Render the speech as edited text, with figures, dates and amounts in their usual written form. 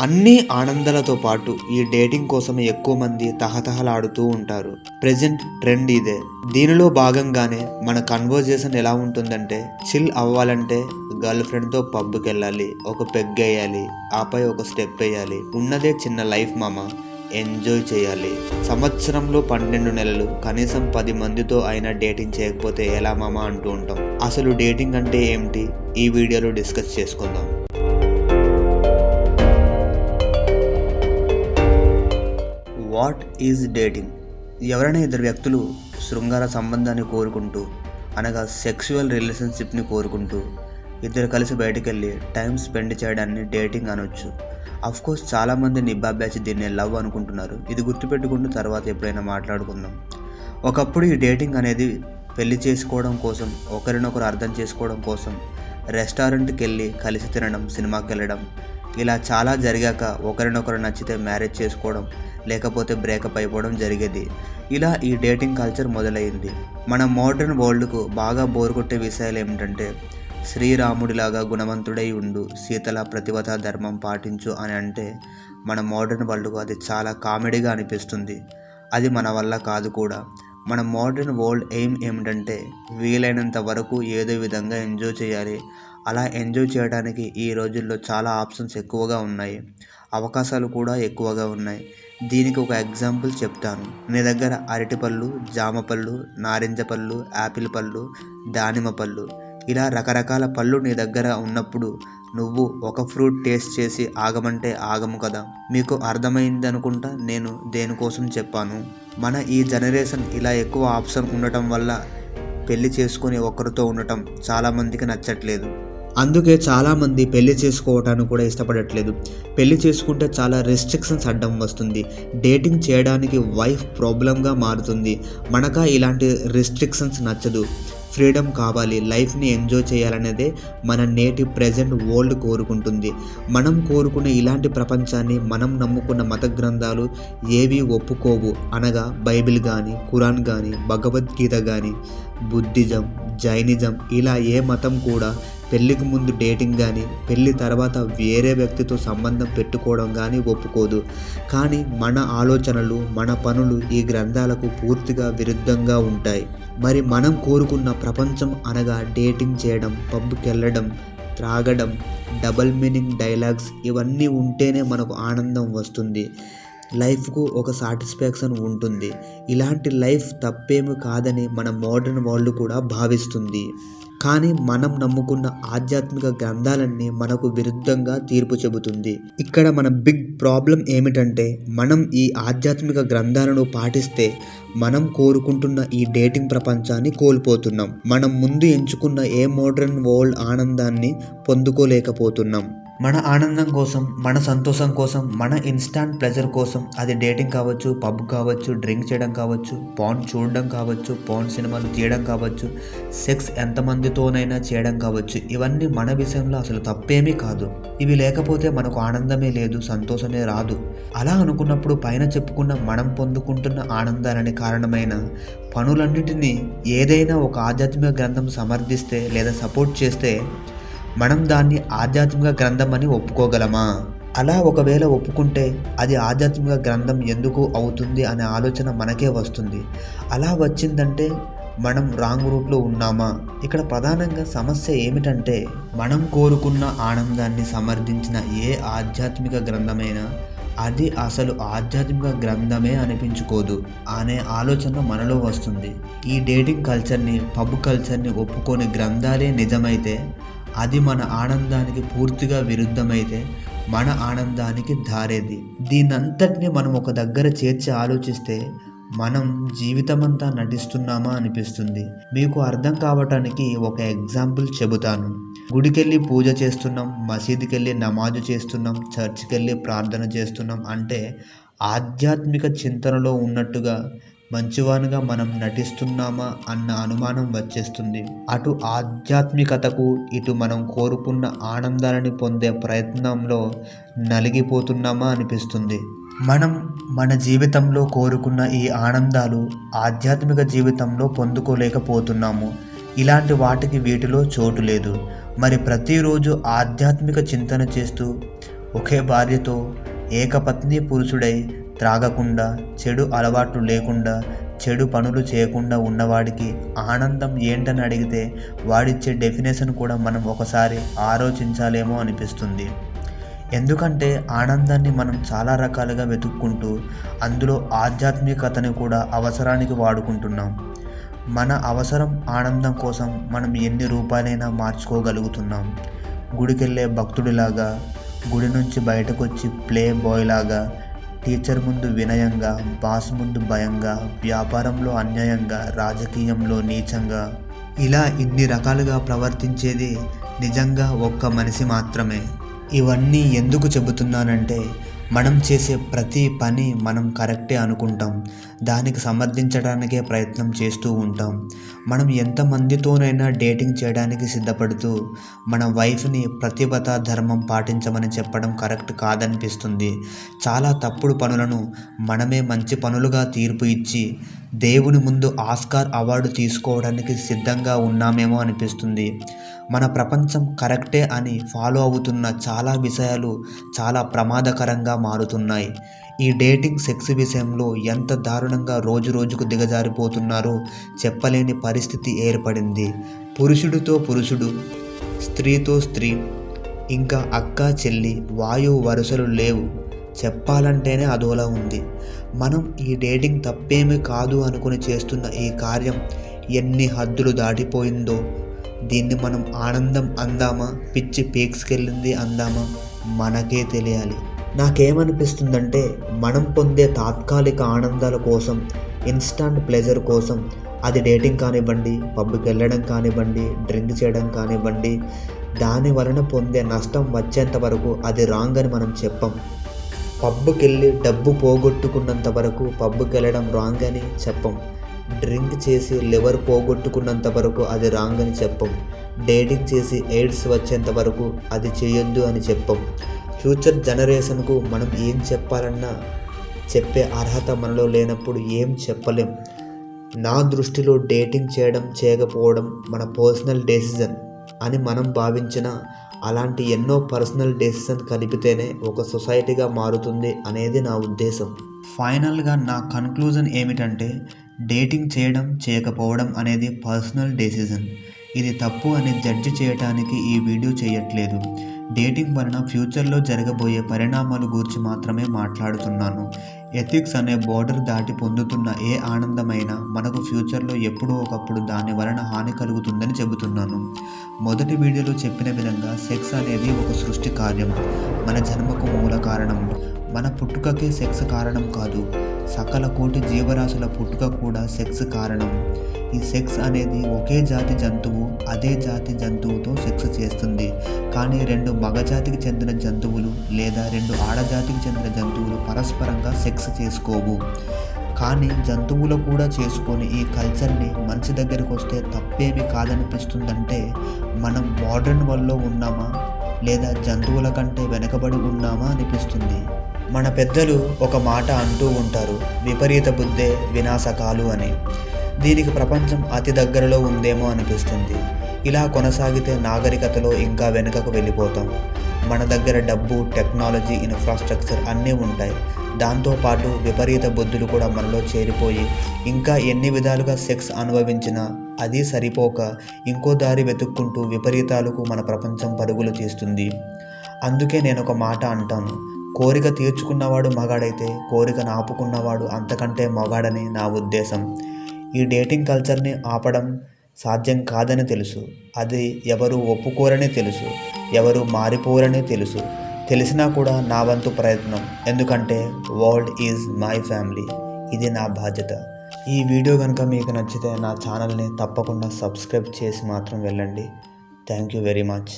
అన్ని ఆనందాలతో పాటు ఈ డేటింగ్ కోసమే ఎక్కువ మంది తహతహలాడుతూ ఉంటారు. ప్రెజెంట్ ట్రెండ్ ఇదే. దీనిలో భాగంగానే మన కన్వర్జేషన్ ఎలా ఉంటుందంటే, చిల్ అవ్వాలంటే గర్ల్ ఫ్రెండ్తో పబ్కి వెళ్ళాలి, ఒక పెగ్ వేయాలి, ఆపై ఒక స్టెప్ వేయాలి, ఉన్నదే చిన్న లైఫ్ మామ, ఎంజాయ్ చేయాలి. సంవత్సరంలో 12 నెలలు కనీసం 10 మందితో అయినా డేటింగ్ చేయకపోతే ఎలా మామ అంటూ ఉంటాం. అసలు డేటింగ్ అంటే ఏమిటి, ఈ వీడియోలో డిస్కస్ చేసుకుందాం. What is dating? ఎవరైనా ఇద్దరు వ్యక్తులు శృంగార సంబంధాన్ని కోరుకుంటూ, అనగా సెక్సువల్ రిలేషన్షిప్ని కోరుకుంటూ ఇద్దరు కలిసి బయటకు వెళ్ళి టైం స్పెండ్ చేయడాన్ని డేటింగ్ అనొచ్చు. అఫ్కోర్స్ చాలామంది నిబ్బాబ్యాచి దీన్ని లవ్ అనుకుంటున్నారు. ఇది గుర్తుపెట్టుకుంటూ తర్వాత ఎప్పుడైనా మాట్లాడుకుందాం. ఒకప్పుడు ఈ డేటింగ్ అనేది పెళ్లి చేసుకోవడం కోసం, ఒకరినొకరు అర్థం చేసుకోవడం కోసం రెస్టారెంట్కి వెళ్ళి కలిసి తినడం, సినిమాకి వెళ్ళడం, ఇలా చాలా జరిగాక ఒకరినొకరు నచ్చితే మ్యారేజ్ చేసుకోవడం, లేకపోతే బ్రేకప్ అయిపోవడం జరిగేది. ఇలా ఈ డేటింగ్ కల్చర్ మొదలైంది. మన మోడర్న్ వరల్డ్కు బాగా బోర్ కొట్టే విషయాలు ఏమిటంటే, శ్రీరాముడిలాగా గుణవంతుడై ఉండు, సీతల ప్రతివత ధర్మం పాటించు అని అంటే మన మోడర్న్ వరల్డ్కు అది చాలా కామెడీగా అనిపిస్తుంది. అది మన వల్ల కాదు కూడా. మన మోడర్న్ వరల్డ్ ఎయిమ్ ఏమిటంటే, వీలైనంత వరకు ఏదో విధంగా ఎంజాయ్ చేయాలి. అలా ఎంజాయ్ చేయడానికి ఈ రోజుల్లో చాలా ఆప్షన్స్ ఎక్కువగా ఉన్నాయి, అవకాశాలు కూడా ఎక్కువగా ఉన్నాయి. దీనికి ఒక ఎగ్జాంపుల్ చెప్తాను. నీ దగ్గర అరటిపళ్ళు, జామ పళ్ళు, నారింజ పళ్ళు, యాపిల్ పళ్ళు, దానిమ్మ పళ్ళు, ఇలా రకరకాల పళ్ళు నీ దగ్గర ఉన్నప్పుడు నువ్వు ఒక ఫ్రూట్ టేస్ట్ చేసి ఆగమంటే ఆగము కదా. మీకు అర్థమైంది అనుకుంటా నేను దేనికోసం చెప్పాను. మన ఈ జనరేషన్ ఇలా ఎక్కువ ఆప్షన్ ఉండటం వల్ల పెళ్లి చేసుకుని ఒకరితో ఉండటం చాలామందికి నచ్చట్లేదు. అందుకే చాలామంది పెళ్లి చేసుకోవటానికి కూడా ఇష్టపడట్లేదు. పెళ్లి చేసుకుంటే చాలా రెస్ట్రిక్షన్స్ అడ్డం వస్తుంది. డేటింగ్ చేయడానికి వైఫ్ ప్రాబ్లంగా మారుతుంది. మనకా ఇలాంటి రెస్ట్రిక్షన్స్ నచ్చదు. ఫ్రీడమ్ కావాలి, లైఫ్ని ఎంజాయ్ చేయాలనేదే మన నేటి ప్రెజెంట్ వరల్డ్ కోరుకుంటుంది. మనం కోరుకునే ఇలాంటి ప్రపంచాన్ని మనం నమ్ముకున్న మత గ్రంథాలు ఏవి ఒప్పుకోవు. అనగా బైబిల్ కానీ, ఖురాన్ కానీ, భగవద్గీత కానీ, బుద్ధిజం, జైనిజం, ఇలా ఏ మతం కూడా పెళ్ళికి ముందు డేటింగ్ కానీ, పెళ్ళి తర్వాత వేరే వ్యక్తితో సంబంధం పెట్టుకోవడం కానీ ఒప్పుకోదు. కానీ మన ఆలోచనలు, మన పనులు ఈ గ్రంథాలకు పూర్తిగా విరుద్ధంగా ఉంటాయి. మరి మనం కోరుకున్న ప్రపంచం అనగా డేటింగ్ చేయడం, పబ్కి వెళ్ళడం, త్రాగడం, డబల్ మీనింగ్ డైలాగ్స్ ఇవన్నీ ఉంటేనే మనకు ఆనందం వస్తుంది, లైఫ్కు ఒక సాటిస్ఫాక్షన్ ఉంటుంది. ఇలాంటి లైఫ్ తప్పేమీ కాదని మన మోడర్న్ వరల్డ్ కూడా భావిస్తుంది. కానీ మనం నమ్ముకున్న ఆధ్యాత్మిక గ్రంథాలన్నీ మనకు విరుద్ధంగా తీర్పు చెబుతుంది. ఇక్కడ మన బిగ్ ప్రాబ్లం ఏమిటంటే, మనం ఈ ఆధ్యాత్మిక గ్రంథాలను పాటిస్తే మనం కోరుకుంటున్న ఈ డేటింగ్ ప్రపంచాన్ని కోల్పోతున్నాం. మనం ముందు ఎంచుకున్న ఏ మోడర్న్ వరల్డ్ ఆనందాన్ని పొందుకోలేకపోతున్నాం. మన ఆనందం కోసం, మన సంతోషం కోసం, మన ఇన్స్టాంట్ ప్లెజర్ కోసం, అది డేటింగ్ కావచ్చు, పబ్ కావచ్చు, డ్రింక్ చేయడం కావచ్చు, పాన్ చూడడం కావచ్చు, పాన్ సినిమాలు తీయడం కావచ్చు, సెక్స్ ఎంతమందితోనైనా చేయడం కావచ్చు, ఇవన్నీ మన విషయంలో అసలు తప్పేమీ కాదు. ఇవి లేకపోతే మనకు ఆనందమే లేదు, సంతోషమే రాదు. అలా అనుకున్నప్పుడు పైన చెప్పుకున్న మనం పొందుకుంటున్న ఆనందాలని కారణమైన పనులన్నిటినీ ఏదైనా ఒక ఆధ్యాత్మిక గ్రంథం సమర్థిస్తే లేదా సపోర్ట్ చేస్తే మనం దాన్ని ఆధ్యాత్మిక గ్రంథం అని ఒప్పుకోగలమా? అలా ఒకవేళ ఒప్పుకుంటే అది ఆధ్యాత్మిక గ్రంథం ఎందుకు అవుతుంది అనే ఆలోచన మనకే వస్తుంది. అలా వచ్చిందంటే మనం రాంగ్ రూట్లో ఉన్నామా? ఇక్కడ ప్రధానంగా సమస్య ఏమిటంటే, మనం కోరుకున్న ఆనందాన్ని సమర్థించిన ఏ ఆధ్యాత్మిక గ్రంథమైనా అది అసలు ఆధ్యాత్మిక గ్రంథమే అనిపించుకోదు అనే ఆలోచన మనలో వస్తుంది. ఈ డేటింగ్ కల్చర్ని, పబ్ కల్చర్ని ఒప్పుకొని గ్రంథాలే నిజమైతే అది మన ఆనందానికి పూర్తిగా విరుద్ధమైతే మన ఆనందానికి దారేది. దీనంతటిని మనం ఒక దగ్గర చేర్చి ఆలోచిస్తే మనం జీవితమంతా నటిస్తున్నామా అనిపిస్తుంది. మీకు అర్థం కావటానికి ఒక ఎగ్జాంపుల్ చెబుతాను. గుడికెళ్ళి పూజ చేస్తున్నాం, మసీదుకి వెళ్ళి నమాజు చేస్తున్నాం, చర్చికి వెళ్ళి ప్రార్థన చేస్తున్నాం అంటే ఆధ్యాత్మిక చింతనలో ఉన్నట్టుగా మంచివానుగా మనం నటిస్తున్నామా అన్న అనుమానం వచ్చేస్తుంది. అటు ఆధ్యాత్మికతకు, ఇటు మనం కోరుకున్న ఆనందాలని పొందే ప్రయత్నంలో నలిగిపోతున్నామా అనిపిస్తుంది. మనం మన జీవితంలో కోరుకున్న ఈ ఆనందాలు ఆధ్యాత్మిక జీవితంలో పొందుకోలేకపోతున్నాము. ఇలాంటి వాటికి వీటిలో చోటు లేదు. మరి ప్రతిరోజు ఆధ్యాత్మిక చింతన చేస్తూ ఒకే భార్యతో ఏకపత్ని పురుషుడై త్రాగకుండా, చెడు అలవాట్లు లేకుండా, చెడు పనులు చేయకుండా ఉన్నవాడికి ఆనందం ఏంటని అడిగితే వాడిచ్చే డెఫినేషన్ కూడా మనం ఒకసారి ఆలోచించాలేమో అనిపిస్తుంది. ఎందుకంటే ఆనందాన్ని మనం చాలా రకాలుగా వెతుక్కుంటూ అందులో ఆధ్యాత్మికతని కూడా అవసరానికి వాడుకుంటున్నాం. మన అవసరం ఆనందం కోసం మనం ఎన్ని రూపాయలైనా మార్చుకోగలుగుతున్నాం. గుడికెళ్ళే భక్తుడిలాగా, గుడి నుంచి బయటకు వచ్చి ప్లే బాయ్ లాగా, టీచర్ ముందు వినయంగా, బాస్ ముందు భయంగా, వ్యాపారంలో అన్యాయంగా, రాజకీయంలో నీచంగా, ఇలా ఇన్ని రకాలుగా ప్రవర్తించేది నిజంగా ఒక్క మనిషి మాత్రమే. ఇవన్నీ ఎందుకు చెబుతున్నానంటే మనం చేసే ప్రతి పని మనం కరెక్టే అనుకుంటాం, దానికి సమర్థించడానికే ప్రయత్నం చేస్తూ ఉంటాం. మనం ఎంతమందితోనైనా డేటింగ్ చేయడానికి సిద్ధపడుతూ మన వైఫ్ని ప్రతిభత ధర్మం పాటించమని చెప్పడం కరెక్ట్ కాదనిపిస్తుంది. చాలా తప్పుడు పనులను మనమే మంచి పనులుగా తీర్పు ఇచ్చి దేవుని ముందు ఆస్కార్ అవార్డు తీసుకోవడానికి సిద్ధంగా ఉన్నామేమో అనిపిస్తుంది. మన ప్రపంచం కరెక్టే అని ఫాలో అవుతున్న చాలా విషయాలు చాలా ప్రమాదకరంగా మారుతున్నాయి. ఈ డేటింగ్, సెక్స్ విషయంలో ఎంత దారుణంగా రోజు రోజుకు దిగజారిపోతున్నారో చెప్పలేని పరిస్థితి ఏర్పడింది. పురుషుడితో పురుషుడు, స్త్రీతో స్త్రీ, ఇంకా అక్క చెల్లి, వాయు వరుసలు లేవు. చెప్పాలంటేనే అదోలా ఉంది. మనం ఈ డేటింగ్ తప్పేమీ కాదు అనుకుని చేస్తున్న ఈ కార్యం ఎన్ని హద్దులు దాటిపోయిందో. దీన్ని మనం ఆనందం అందామా, పిచ్చి పీక్స్కెళ్ళింది అందామా, మనకే తెలియాలి. నాకేమనిపిస్తుందంటే మనం పొందే తాత్కాలిక ఆనందాల కోసం, ఇన్స్టాంట్ ప్లెజర్ కోసం, అది డేటింగ్ కానివ్వండి, పబ్కి వెళ్ళడం కానివ్వండి, డ్రింక్ చేయడం కానివ్వండి, దాని వలన పొందే నష్టం వచ్చేంత వరకు అది రాంగ్ అని మనం చెప్పం. పబ్కి వెళ్ళి డబ్బు పోగొట్టుకున్నంత వరకు పబ్కి వెళ్ళడం రాంగ్ అని చెప్పం. డ్రింక్ చేసి లివర్ పోగొట్టుకున్నంత వరకు అది రాంగ్ అని చెప్పం. డేటింగ్ చేసి ఎయిడ్స్ వచ్చేంత వరకు అది చేయొద్దు అని చెప్పం. ఫ్యూచర్ జనరేషన్కు మనం ఏం చెప్పాలన్నా చెప్పే అర్హత మనలో లేనప్పుడు ఏం చెప్పలేం. నా దృష్టిలో డేటింగ్ చేయడం చేయకపోవడం మన పర్సనల్ డెసిజన్ అని మనం భావించిన అలాంటి ఎన్నో పర్సనల్ డెసిషన్ కలిపితేనే ఒక సొసైటీగా మారుతుంది అనేది నా ఉద్దేశం. ఫైనల్గా నా కన్క్లూజన్ ఏమిటంటే డేటింగ్ చేయడం చేయకపోవడం అనేది పర్సనల్ డెసిజన్. ఇది తప్పు అని జడ్జి చేయటానికి ఈ వీడియో చేయట్లేదు. డేటింగ్ వలన ఫ్యూచర్లో జరగబోయే పరిణామాల గురించి మాత్రమే మాట్లాడుతున్నాను. ఎథిక్స్ అనే బోర్డర్ దాటి పొందుతున్న ఏ ఆనందమైనా మనకు ఫ్యూచర్లో ఎప్పుడో ఒకప్పుడు దాని వలన హాని కలుగుతుందని చెబుతున్నాను. మొదటి వీడియోలో చెప్పిన విధంగా సెక్స్ అనేది ఒక సృష్టి కార్యం, మన జన్మకు మూల కారణం. మన పుట్టుకకే సెక్స్ కారణం కాదు, సకల కోటి జీవరాశుల పుట్టుక కూడా సెక్స్ కారణం. ఈ సెక్స్ అనేది ఒకే జాతి జంతువు అదే జాతి జంతువుతో సెక్స్ చేస్తుంది. కానీ రెండు మగజాతికి చెందిన జంతువులు లేదా రెండు ఆడజాతికి చెందిన జంతువులు పరస్పరంగా సెక్స్ చేసుకోవు. కానీ జంతువులు కూడా చేసుకొని ఈ కల్చర్ని మనిషి దగ్గరికి వస్తే తప్పేమీ కాదనిపిస్తుందంటే మనం మోడర్న్ వరల్డ్లో ఉన్నామా లేదా జంతువుల కంటే వెనకబడి ఉన్నామా అనిపిస్తుంది. మన పెద్దలు ఒక మాట అంటూ ఉంటారు, విపరీత బుద్ధే వినాశకాలు అని. దీనికి ప్రపంచం అతి దగ్గరలో ఉందేమో అనిపిస్తుంది. ఇలా కొనసాగితే నాగరికతలో ఇంకా వెనుకకు వెళ్ళిపోతాం. మన దగ్గర డబ్బు, టెక్నాలజీ, ఇన్ఫ్రాస్ట్రక్చర్ అన్నీ ఉంటాయి. దాంతోపాటు విపరీత బుద్ధులు కూడా మనలో చేరిపోయి ఇంకా ఎన్ని విధాలుగా సెక్స్ అనుభవించినా అది సరిపోక ఇంకో దారి వెతుక్కుంటూ విపరీతాలకు మన ప్రపంచం పరుగులు తీస్తుంది. అందుకే నేను ఒక మాట అంటాను, కోరిక తీర్చుకున్నవాడు మగాడైతే కోరికను ఆపుకున్నవాడు అంతకంటే మగాడని నా ఉద్దేశం. ఈ డేటింగ్ కల్చర్ని ఆపడం సాధ్యం కాదని తెలుసు. అది ఎవరు ఒప్పుకోరని తెలుసు, ఎవరు మారిపోరని తెలుసు. తెలిసినా కూడా నా వంతు ప్రయత్నం. ఎందుకంటే వరల్డ్ ఈజ్ మై ఫ్యామిలీ. ఇది నా బాధ్యత. ఈ వీడియో కనుక మీకు నచ్చితే నా ఛానల్ని తప్పకుండా సబ్స్క్రైబ్ చేసి మాత్రం వెళ్ళండి. Thank you very much.